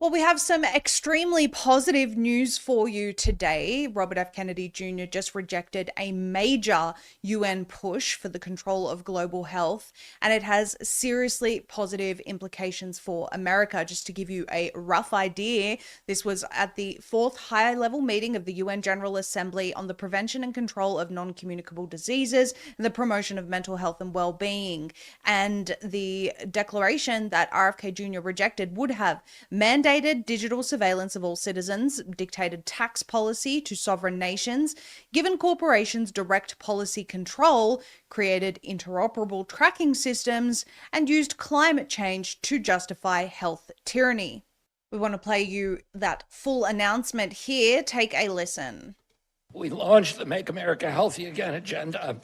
Well, we have some extremely positive news for you today. Robert F. Kennedy Jr. just rejected a major UN push for the control of global health, and it has seriously positive implications for America. Just to give you a rough idea, this was at the fourth high-level meeting of the UN General Assembly on the prevention and control of non-communicable diseases and the promotion of mental health and well-being. And the declaration that RFK Jr. rejected would have mandated digital surveillance of all citizens, dictated tax policy to sovereign nations, given corporations direct policy control, created interoperable tracking systems, and used climate change to justify health tyranny. We want to play you that full announcement here. Take a listen. We launched the Make America Healthy Again agenda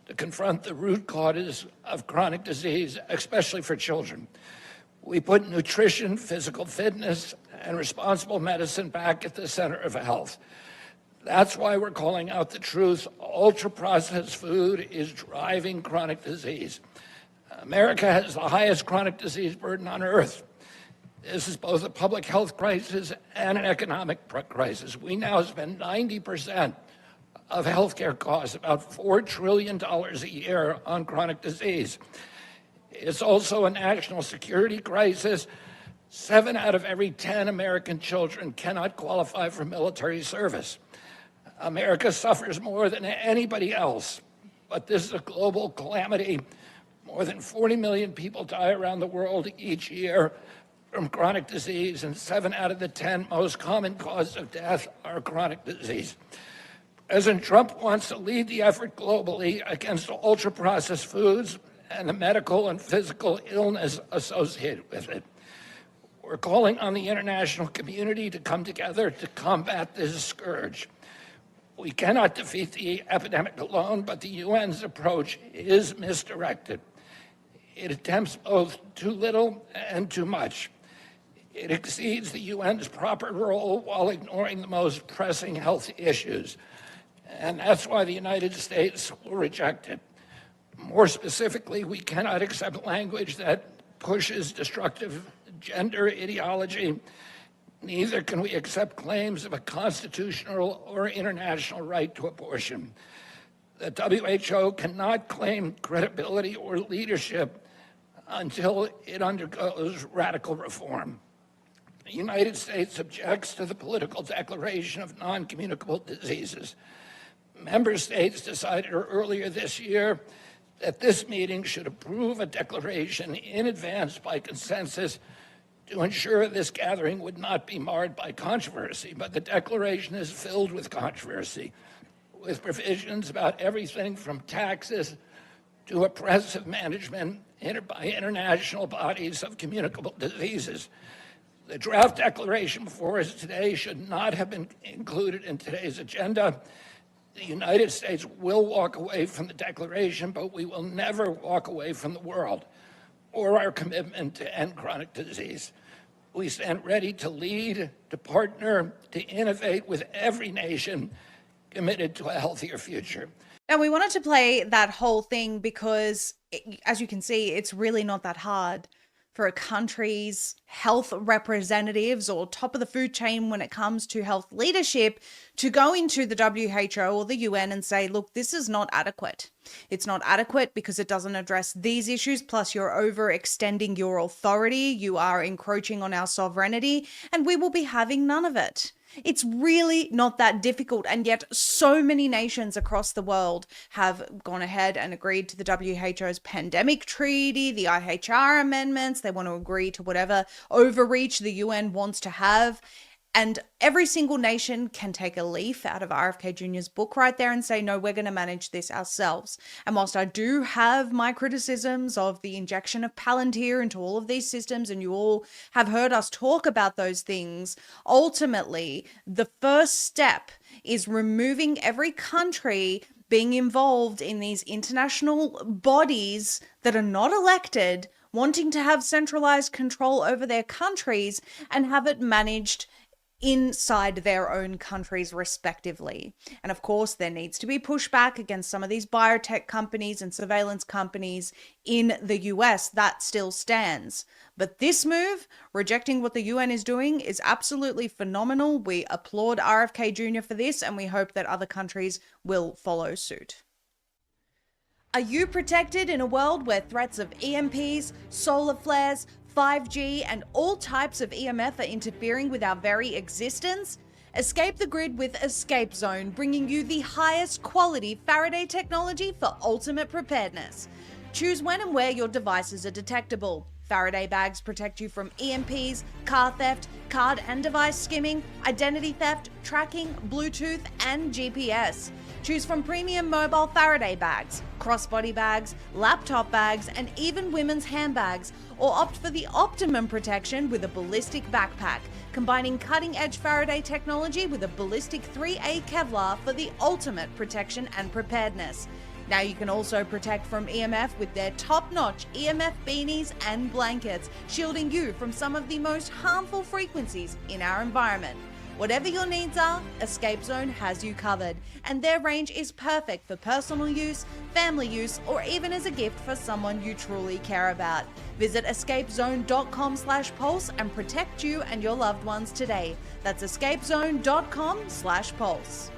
to confront the root causes of chronic disease, especially for children. We put nutrition, physical fitness, and responsible medicine back at the center of health. That's why we're calling out the truth. Ultra-processed food is driving chronic disease. America has the highest chronic disease burden on earth. This is both a public health crisis and an economic crisis. We now spend 90% of healthcare costs, about $4 trillion a year, on chronic disease. It's also a national security crisis. 7 out of every 10 American children cannot qualify for military service. America suffers more than anybody else, but this is a global calamity. More than 40 million people die around the world each year from chronic disease, and 7 out of the 10 most common causes of death are chronic disease. President Trump wants to lead the effort globally against ultra-processed foods and the medical and physical illness associated with it. We're calling on the international community to come together to combat this scourge. We cannot defeat the epidemic alone, but the UN's approach is misdirected. It attempts both too little and too much. It exceeds the UN's proper role while ignoring the most pressing health issues. And that's why the United States will reject it. More specifically, we cannot accept language that pushes destructive gender ideology. Neither can we accept claims of a constitutional or international right to abortion. The WHO cannot claim credibility or leadership until it undergoes radical reform. The United States objects to the political declaration of non-communicable diseases. Member states decided earlier this year that this meeting should approve a declaration in advance by consensus to ensure this gathering would not be marred by controversy. But the declaration is filled with controversy, with provisions about everything from taxes to oppressive management by international bodies of communicable diseases. The draft declaration before us today should not have been included in today's agenda. The United States will walk away from the declaration, but we will never walk away from the world or our commitment to end chronic disease. We stand ready to lead, to partner, to innovate with every nation committed to a healthier future. And we wanted to play that whole thing because, as you can see, it's really not that hard for a country's health representatives or top of the food chain when it comes to health leadership to go into the WHO or the UN and say, look, this is not adequate. It's not adequate because it doesn't address these issues, plus you're overextending your authority, you are encroaching on our sovereignty, and we will be having none of it. It's really not that difficult, and yet so many nations across the world have gone ahead and agreed to the WHO's pandemic treaty, the IHR amendments. They want to agree to whatever overreach the UN wants to have. And every single nation can take a leaf out of RFK Jr.'s book right there and say, no, we're going to manage this ourselves. And whilst I do have my criticisms of the injection of Palantir into all of these systems, and you all have heard us talk about those things, ultimately, the first step is removing every country being involved in these international bodies that are not elected, wanting to have centralized control over their countries and have it managed inside their own countries respectively. And of course, there needs to be pushback against some of these biotech companies and surveillance companies in the US. That still stands. But this move, rejecting what the UN is doing, is absolutely phenomenal. We applaud RFK Jr. for this, and we hope that other countries will follow suit. Are you protected in a world where threats of EMPs, solar flares, 5G, and all types of EMF are interfering with our very existence? Escape the grid with Escape Zone, bringing you the highest quality Faraday technology for ultimate preparedness. Choose when and where your devices are detectable. Faraday bags protect you from EMPs, car theft, card and device skimming, identity theft, tracking, Bluetooth, and GPS. Choose from premium mobile Faraday bags, crossbody bags, laptop bags, and even women's handbags, or opt for the optimum protection with a ballistic backpack, combining cutting-edge Faraday technology with a ballistic 3A Kevlar for the ultimate protection and preparedness. Now you can also protect from EMF with their top-notch EMF beanies and blankets, shielding you from some of the most harmful frequencies in our environment. Whatever your needs are, Escape Zone has you covered, and their range is perfect for personal use, family use, or even as a gift for someone you truly care about. Visit escapezone.com/pulse and protect you and your loved ones today. That's escapezone.com/pulse.